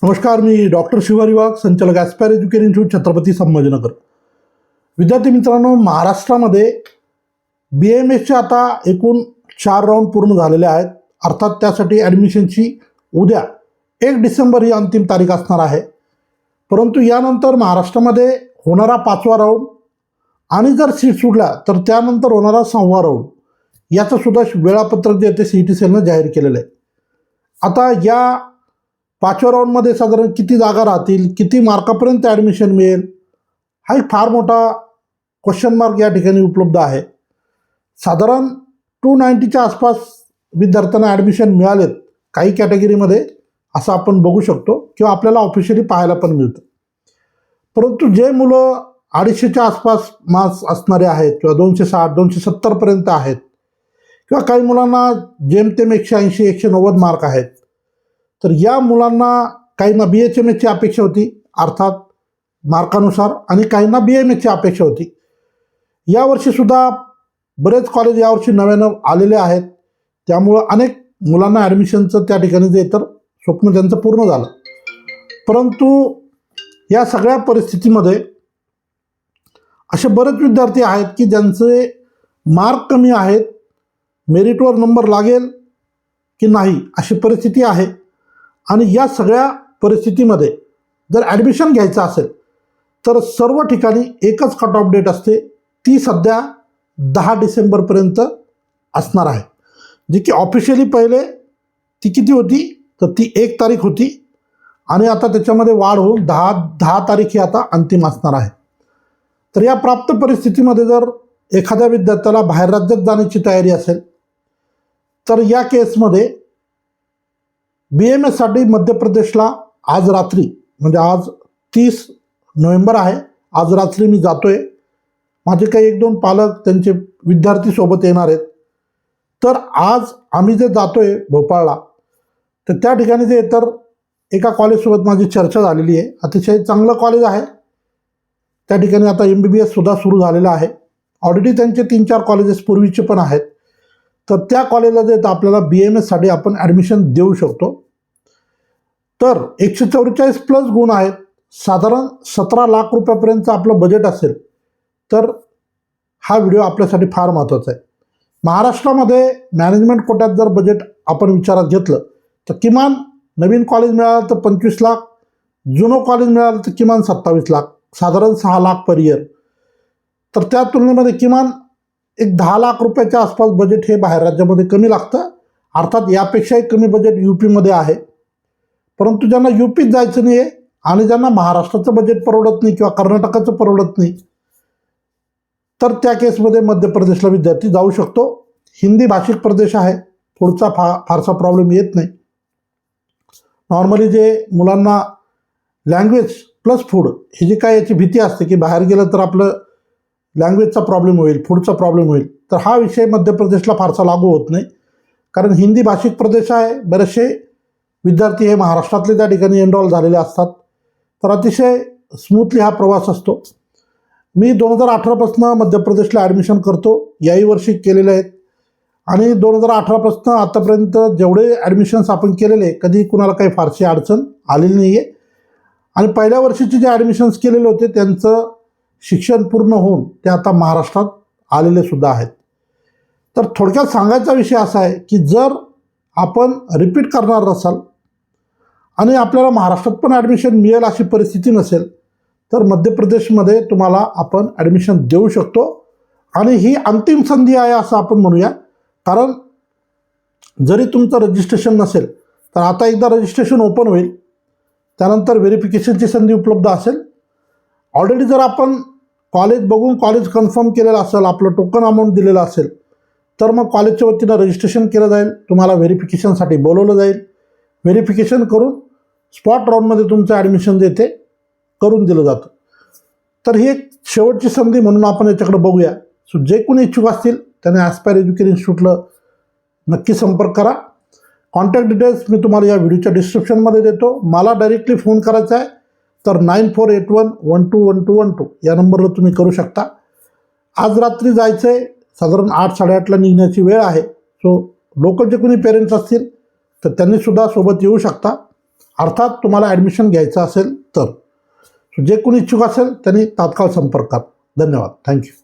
नमस्कार, मी डॉक्टर शिवारी वाघ, संचालक aspire education institute, Chhatrapati Sambhajinagar. विद्यार्थी मित्रांनो, महाराष्ट्रामध्ये BAMSचे आता एकूण 4 राऊंड पूर्ण झालेले आहेत. अर्थात त्यासाठी ॲडमिशनची उद्या 1 डिसेंबर ही अंतिम तारीख असणार आहे. परंतु यानंतर महाराष्ट्रामध्ये होणारा 5वा राऊंड आणि जर सीट सुटल्या तर त्यानंतर होणारा 6वा राऊंड याचंसुद्धा वेळापत्रक जे ते CET सेलनं जाहीर केलेलं आहे. आता या 5व्या राऊंडमध्ये साधारण किती जागा राहतील, किती मार्कापर्यंत ॲडमिशन मिळेल, हा एक फार मोठा क्वेश्चन मार्क या ठिकाणी उपलब्ध आहे. साधारण 290च्या आसपास विद्यार्थ्यांना ॲडमिशन मिळालेत काही कॅटेगरीमध्ये, असं आपण बघू शकतो किंवा आपल्याला ऑफिशियली पाहायला पण मिळतं. परंतु जे मुलं 250च्या आसपास मार्क्स असणारे आहेत किंवा 260 270पर्यंत आहेत किंवा काही मुलांना जेमतेम 180 190 मार्क आहेत, तर या मुलांना काहींना BHMSची अपेक्षा होती अर्थात मार्कानुसार, आणि काहींना BAMSची अपेक्षा होती. यावर्षीसुद्धा बरेच कॉलेज यावर्षी नव्यानं आलेले आहेत, त्यामुळं अनेक मुलांना ॲडमिशनचं त्या ठिकाणी जे तर स्वप्न त्यांचं पूर्ण झालं. परंतु या सगळ्या परिस्थितीमध्ये असे बरेच विद्यार्थी आहेत की ज्यांचे मार्क कमी आहेत, मेरिटवर नंबर लागेल की नाही अशी परिस्थिती आहे. आणि या सगळ्या परिस्थितीमध्ये जर ॲडमिशन घ्यायचं असेल तर सर्व ठिकाणी एकच कट ऑफ डेट असते, ती सध्या 10 डिसेंबरपर्यंत असणार आहे. जी की ऑफिशियली पहिले ती किती होती तर ती 1 तारीख होती आणि आता त्याच्यामध्ये वाढ होऊन 10 तारीख ही आता अंतिम असणार आहे. तर या प्राप्त परिस्थितीमध्ये जर एखाद्या विद्यार्थ्याला बाहेर राज्यात जाण्याची तयारी असेल तर या केसमध्ये BAMSसाठी मध्य प्रदेशला आज रात्री, म्हणजे आज 30 नोव्हेंबर आहे, आज रात्री मी जातो आहे. माझे काही 1-2 पालक त्यांचे विद्यार्थी सोबत येणार आहेत. तर आज आम्ही जे जातो आहे भोपाळला, तर त्या ठिकाणी जे तर एका कॉलेजसोबत माझी चर्चा झालेली आहे. अतिशय चांगलं कॉलेज आहे. त्या ठिकाणी आता MBBSसुद्धा सुरू झालेलं आहे. ऑलरेडी त्यांचे 3-4 कॉलेजेस पूर्वीचे पण आहेत. तर त्या कॉलेजला जे तर आपल्याला BAMSसाठी आपण ॲडमिशन देऊ शकतो. तर 144 प्लस गुण आहेत, साधारण 17 लाख रुपयापर्यंत आपलं बजेट असेल तर हा व्हिडिओ आपल्यासाठी फार महत्त्वाचा आहे. महाराष्ट्रामध्ये मॅनेजमेंट कोट्यात जर बजेट आपण विचारात घेतलं तर किमान नवीन कॉलेज मिळालं तर 25 लाख, जुनं कॉलेज मिळालं तर किमान 27 लाख, साधारण 6 लाख पर इयर. तर त्या तुलनेमध्ये किमान एक 10 लाख रुपयाच्या आसपास बजेट हे बाहेर राज्यामध्ये कमी लागतं. अर्थात यापेक्षाही कमी बजेट UPमध्ये आहे. परंतु ज्यांना UPत जायचं नाही आहे आणि ज्यांना महाराष्ट्राचं बजेट परवडत नाही किंवा कर्नाटकाचं परवडत नाही, तर त्या केसमध्ये मध्य प्रदेशला विद्यार्थी जाऊ शकतो. हिंदी भाषिक प्रदेश आहे, पुढचा फारसा प्रॉब्लेम येत नाही. नॉर्मली जे मुलांना लँग्वेज प्लस फूड ही जी काय याची भीती असते की बाहेर गेलं तर आपलं लँग्वेजचा प्रॉब्लेम होईल, फूडचा प्रॉब्लेम होईल, तर हा विषय मध्य प्रदेशला फारसा लागू होत नाही. कारण हिंदी भाषिक प्रदेश आहे, बरेचसे विद्यार्थी हे महाराष्ट्रातले त्या ठिकाणी एनरोल झालेले असतात. तर अतिशय स्मूथली हा प्रवास असतो. मी 2018पासून मध्य प्रदेशला ॲडमिशन करतो, याही वर्षी केलेले आहेत. आणि 2018पासून आतापर्यंत जेवढे ॲडमिशन्स आपण केलेले कधी कुणाला काही फारशी अडचण आलेली नाही आहे. आणि पहिल्या वर्षीचे जे ॲडमिशन्स केलेले होते त्यांचं शिक्षण पूर्ण होऊन ते आता महाराष्ट्रात आलेले सुद्धा आहेत. तर थोडक्यात सांगायचा विषय असा आहे की जर आपण रिपीट करणार नसाल आणि आपल्याला महाराष्ट्रात पण ॲडमिशन मिळेल अशी परिस्थिती नसेल तर मध्य प्रदेशमध्ये तुम्हाला आपण ॲडमिशन देऊ शकतो. आणि ही अंतिम संधी आहे असं आपण म्हणूया. कारण जरी तुमचं रजिस्ट्रेशन नसेल तर आता एकदा रजिस्ट्रेशन ओपन होईल, त्यानंतर व्हेरिफिकेशनची संधी उपलब्ध असेल. ऑलरेडी जर आपण कॉलेज बघून कॉलेज कन्फर्म केलेलं असेल, आपलं टोकन अमाऊंट दिलेलं असेल, तर मग कॉलेजच्या वतीनं रजिस्ट्रेशन केलं जाईल, तुम्हाला व्हेरिफिकेशनसाठी बोलवलं जाईल, व्हेरिफिकेशन करून स्पॉट राऊंडमध्ये तुमचं ॲडमिशन जे ते करून दिलं जातं. तर ही एक शेवटची संधी म्हणून आपण याच्याकडे बघूया. सो जे कोणी इच्छुक असतील त्याने ॲस्पायर एज्युकेशन इन्स्टिट्यूटला नक्की संपर्क करा. कॉन्टॅक्ट डिटेल्स मी तुम्हाला या व्हिडिओच्या डिस्क्रिप्शनमध्ये देतो. मला डायरेक्टली फोन करायचा आहे तर 9481121212 या नंबरला तुम्ही करू शकता. आज रात्री जायचं आहे, साधारण 8-8:30ला निघण्याची वेळ आहे. सो लोकल जे कोणी पेरेंट्स असतील तर त्यांनीसुद्धा सोबत येऊ शकता. अर्थात तुम्हाला ॲडमिशन घ्यायचं असेल तर जे कोणी इच्छुक असेल त्यांनी तात्काळ संपर्क करा. धन्यवाद. थँक्यू.